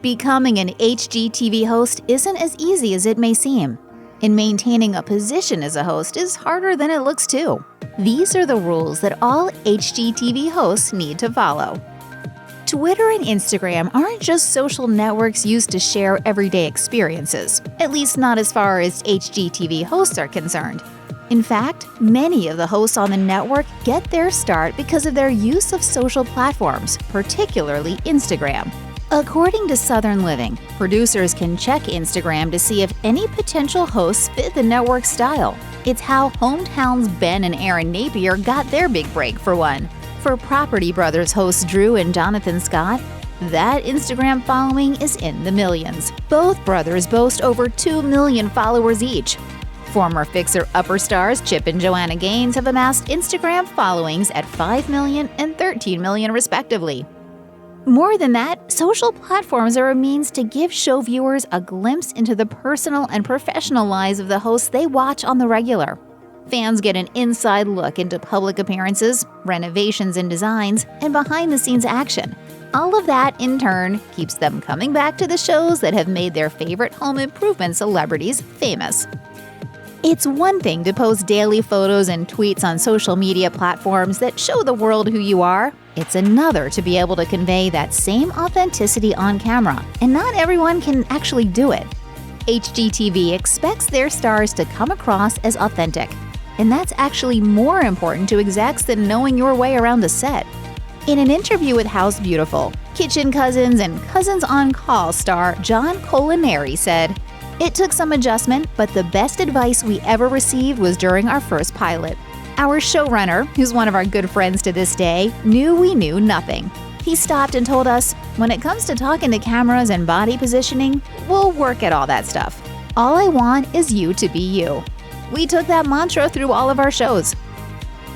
Becoming an HGTV host isn't as easy as it may seem, and maintaining a position as a host is harder than it looks too. These are the rules that all HGTV hosts need to follow. Twitter and Instagram aren't just social networks used to share everyday experiences, at least not as far as HGTV hosts are concerned. In fact, many of the hosts on the network get their start because of their use of social platforms, particularly Instagram. According to Southern Living, producers can check Instagram to see if any potential hosts fit the network's style. It's how hometowns Ben and Erin Napier got their big break, for one. For Property Brothers hosts Drew and Jonathan Scott, that Instagram following is in the millions. Both brothers boast over 2 million followers each. Former Fixer Upper stars Chip and Joanna Gaines have amassed Instagram followings at 5 million and 13 million respectively. More than that, social platforms are a means to give show viewers a glimpse into the personal and professional lives of the hosts they watch on the regular. Fans get an inside look into public appearances, renovations and designs, and behind-the-scenes action. All of that, in turn, keeps them coming back to the shows that have made their favorite home improvement celebrities famous. It's one thing to post daily photos and tweets on social media platforms that show the world who you are. It's another to be able to convey that same authenticity on camera, and not everyone can actually do it. HGTV expects their stars to come across as authentic, and that's actually more important to execs than knowing your way around a set. In an interview with House Beautiful, Kitchen Cousins and Cousins on Call star John Culinary said, "It took some adjustment, but the best advice we ever received was during our first pilot. Our showrunner, who's one of our good friends to this day, knew we knew nothing. He stopped and told us, when it comes to talking to cameras and body positioning, we'll work at all that stuff. All I want is you to be you." We took that mantra through all of our shows.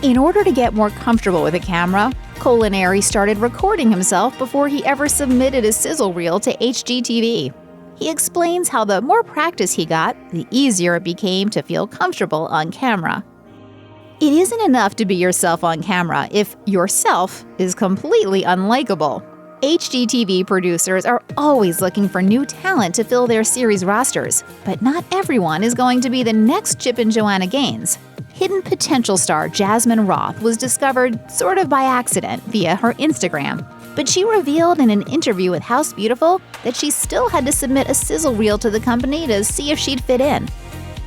In order to get more comfortable with a camera, Culinary started recording himself before he ever submitted a sizzle reel to HGTV. He explains how the more practice he got, the easier it became to feel comfortable on camera. It isn't enough to be yourself on camera if yourself is completely unlikable. HGTV producers are always looking for new talent to fill their series rosters, but not everyone is going to be the next Chip and Joanna Gaines. Hidden potential star Jasmine Roth was discovered sort of by accident via her Instagram, but she revealed in an interview with House Beautiful that she still had to submit a sizzle reel to the company to see if she'd fit in.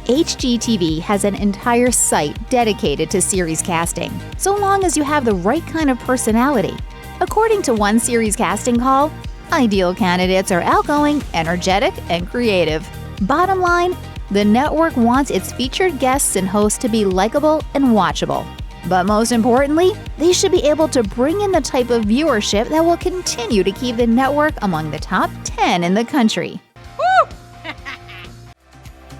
HGTV has an entire site dedicated to series casting, so long as you have the right kind of personality. According to one series casting call, ideal candidates are outgoing, energetic, and creative. Bottom line, the network wants its featured guests and hosts to be likable and watchable. But most importantly, they should be able to bring in the type of viewership that will continue to keep the network among the top 10 in the country.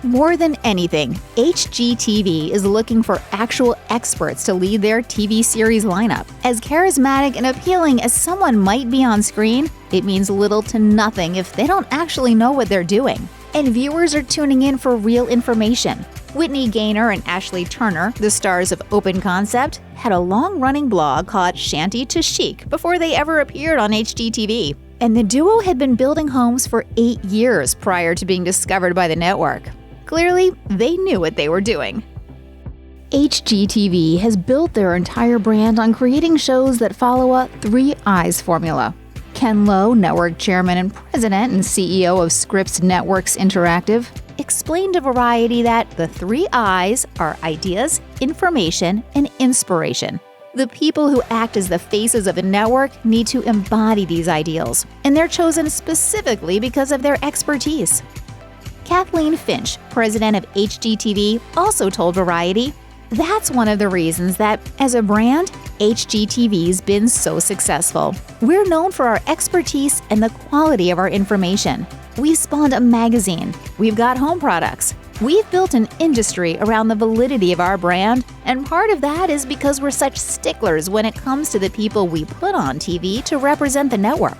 More than anything, HGTV is looking for actual experts to lead their TV series lineup. As charismatic and appealing as someone might be on screen, it means little to nothing if they don't actually know what they're doing. And viewers are tuning in for real information. Whitney Gaynor and Ashley Turner, the stars of Open Concept, had a long-running blog called Shanty to Chic before they ever appeared on HGTV. And the duo had been building homes for 8 years prior to being discovered by the network. Clearly, they knew what they were doing. HGTV has built their entire brand on creating shows that follow a 3 Eyes formula. Ken Lowe, network chairman and president and CEO of Scripps Networks Interactive, explained to Variety that the 3 Eyes are ideas, information, and inspiration. The people who act as the faces of the network need to embody these ideals, and they're chosen specifically because of their expertise. Kathleen Finch, president of HGTV, also told Variety, "That's one of the reasons that, as a brand, HGTV's been so successful. We're known for our expertise and the quality of our information. We've spawned a magazine. We've got home products. We've built an industry around the validity of our brand, and part of that is because we're such sticklers when it comes to the people we put on TV to represent the network."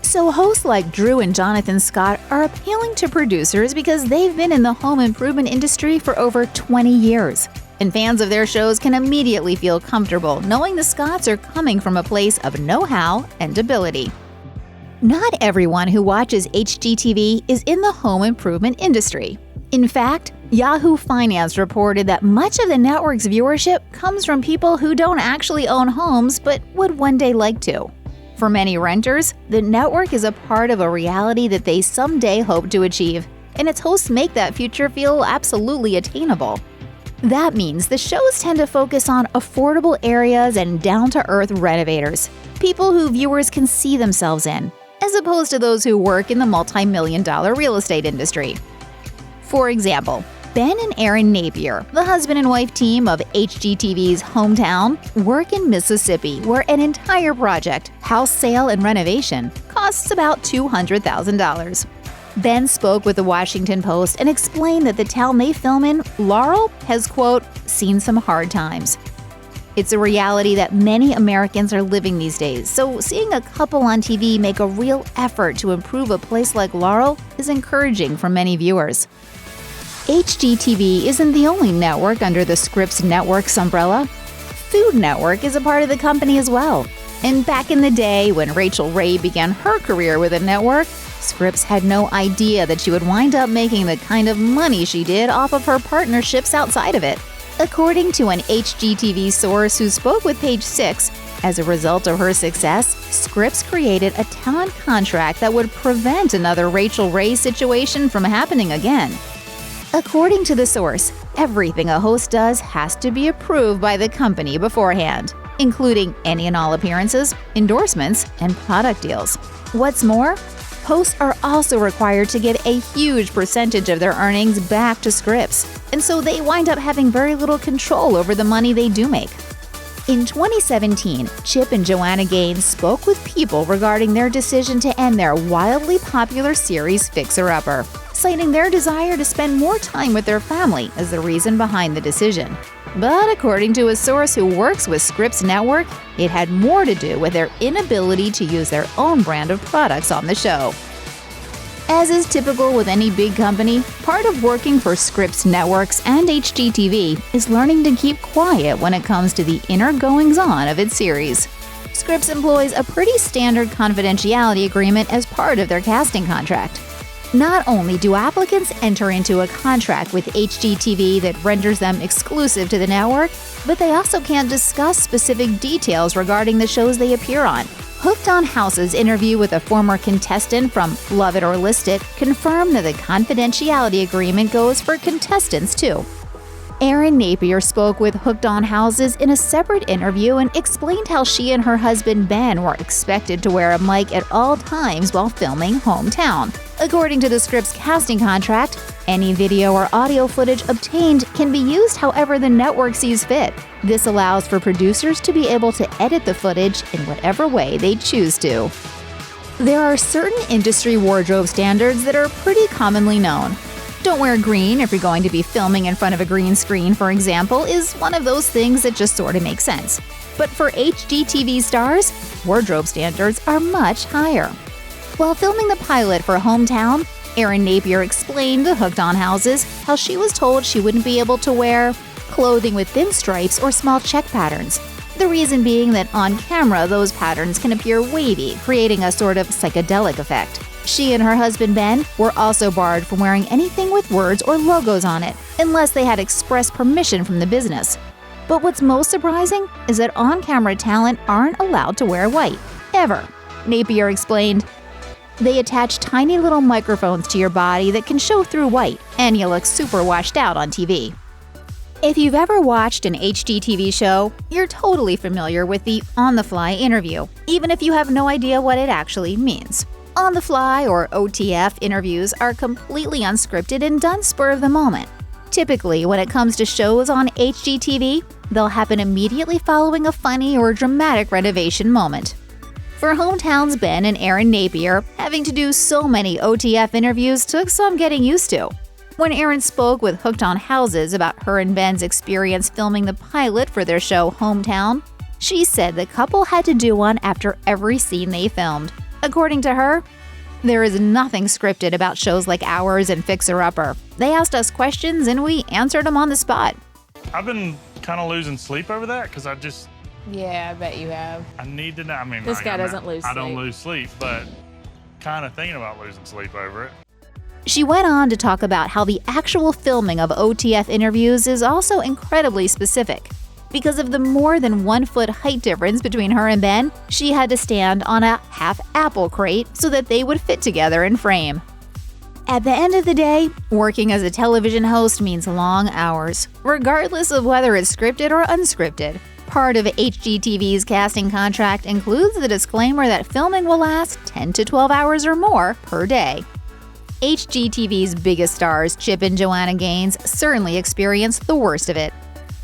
So hosts like Drew and Jonathan Scott are appealing to producers because they've been in the home improvement industry for over 20 years. And fans of their shows can immediately feel comfortable knowing the Scotts are coming from a place of know-how and ability. Not everyone who watches HGTV is in the home improvement industry. In fact, Yahoo Finance reported that much of the network's viewership comes from people who don't actually own homes but would one day like to. For many renters, the network is a part of a reality that they someday hope to achieve, and its hosts make that future feel absolutely attainable. That means the shows tend to focus on affordable areas and down-to-earth renovators, people who viewers can see themselves in, as opposed to those who work in the multi-million-dollar real estate industry. For example, Ben and Erin Napier, the husband and wife team of HGTV's Hometown, work in Mississippi, where an entire project, house sale and renovation, costs about $200,000. Ben spoke with the Washington Post and explained that the town they film in, Laurel, has, quote, seen some hard times. It's a reality that many Americans are living these days, so seeing a couple on TV make a real effort to improve a place like Laurel is encouraging for many viewers. HGTV isn't the only network under the Scripps Network's umbrella. Food Network is a part of the company as well. And back in the day when Rachel Ray began her career with the network, Scripps had no idea that she would wind up making the kind of money she did off of her partnerships outside of it. According to an HGTV source who spoke with Page 6, as a result of her success, Scripps created a talent contract that would prevent another Rachel Ray situation from happening again. According to the source, everything a host does has to be approved by the company beforehand, including any and all appearances, endorsements, and product deals. What's more, hosts are also required to give a huge percentage of their earnings back to Scripps, and so they wind up having very little control over the money they do make. In 2017, Chip and Joanna Gaines spoke with People regarding their decision to end their wildly popular series Fixer Upper, citing their desire to spend more time with their family as the reason behind the decision. But according to a source who works with Scripps Network, it had more to do with their inability to use their own brand of products on the show. As is typical with any big company, part of working for Scripps Networks and HGTV is learning to keep quiet when it comes to the inner goings-on of its series. Scripps employs a pretty standard confidentiality agreement as part of their casting contract. Not only do applicants enter into a contract with HGTV that renders them exclusive to the network, but they also can't discuss specific details regarding the shows they appear on. Hooked on House's interview with a former contestant from Love It or List It confirmed that the confidentiality agreement goes for contestants too. Erin Napier spoke with Hooked on Houses in a separate interview and explained how she and her husband Ben were expected to wear a mic at all times while filming Hometown. According to the Scripps casting contract, any video or audio footage obtained can be used however the network sees fit. This allows for producers to be able to edit the footage in whatever way they choose to. There are certain industry wardrobe standards that are pretty commonly known. Don't wear green if you're going to be filming in front of a green screen, for example, is one of those things that just sort of makes sense. But for HGTV stars, wardrobe standards are much higher. While filming the pilot for Hometown, Erin Napier explained to Hooked on Houses how she was told she wouldn't be able to wear clothing with thin stripes or small check patterns. The reason being that on camera, those patterns can appear wavy, creating a sort of psychedelic effect. She and her husband Ben were also barred from wearing anything with words or logos on it, unless they had express permission from the business. But what's most surprising is that on-camera talent aren't allowed to wear white, ever. Napier explained, "They attach tiny little microphones to your body that can show through white, and you look super washed out on TV." If you've ever watched an HGTV show, you're totally familiar with the on-the-fly interview, even if you have no idea what it actually means. On-the-fly or OTF interviews are completely unscripted and done spur of the moment. Typically, when it comes to shows on HGTV, they'll happen immediately following a funny or dramatic renovation moment. For Hometown's Ben and Erin Napier, having to do so many OTF interviews took some getting used to. When Erin spoke with Hooked on Houses about her and Ben's experience filming the pilot for their show Hometown, she said the couple had to do one after every scene they filmed. According to her, there is nothing scripted about shows like ours and Fixer Upper. They asked us questions and we answered them on the spot. I've been kind of losing sleep over that because Yeah, I bet you have. I need to know. I mean, This guy doesn't lose I sleep. don't lose sleep, but kind of thinking about losing sleep over it. She went on to talk about how the actual filming of OTF interviews is also incredibly specific. Because of the more than 1 foot height difference between her and Ben, she had to stand on a half apple crate so that they would fit together in frame. At the end of the day, working as a television host means long hours, regardless of whether it's scripted or unscripted. Part of HGTV's casting contract includes the disclaimer that filming will last 10 to 12 hours or more per day. HGTV's biggest stars, Chip and Joanna Gaines, certainly experienced the worst of it.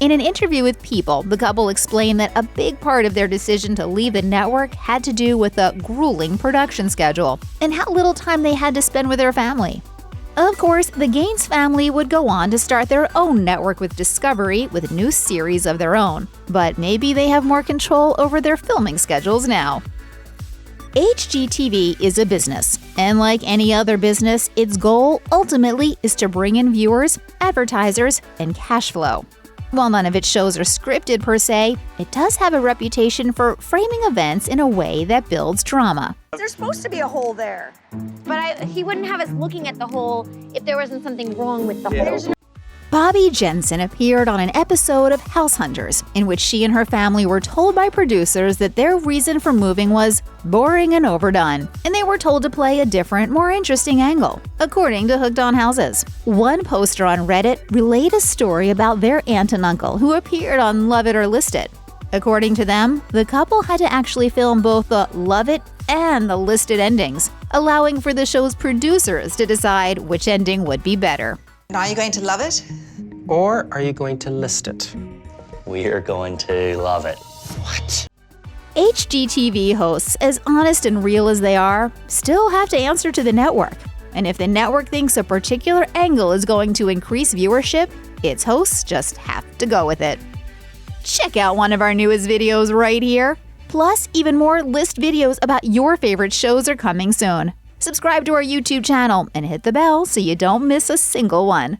In an interview with People, the couple explained that a big part of their decision to leave the network had to do with a grueling production schedule and how little time they had to spend with their family. Of course, the Gaines family would go on to start their own network with Discovery with new series of their own, but maybe they have more control over their filming schedules now. HGTV is a business, and like any other business, its goal ultimately is to bring in viewers, advertisers, and cash flow. While none of its shows are scripted per se, it does have a reputation for framing events in a way that builds drama. There's supposed to be a hole there. But he wouldn't have us looking at the hole if there wasn't something wrong with the hole. Bobby Jensen appeared on an episode of House Hunters, in which she and her family were told by producers that their reason for moving was boring and overdone, and they were told to play a different, more interesting angle, according to Hooked on Houses. One poster on Reddit relayed a story about their aunt and uncle who appeared on Love It or List It. According to them, the couple had to actually film both the Love It and the listed endings, allowing for the show's producers to decide which ending would be better. Now you're going to love it? Or are you going to list it? We are going to love it. What? HGTV hosts, as honest and real as they are, still have to answer to the network. And if the network thinks a particular angle is going to increase viewership, its hosts just have to go with it. Check out one of our newest videos right here. Plus, even more list videos about your favorite shows are coming soon. Subscribe to our YouTube channel and hit the bell so you don't miss a single one.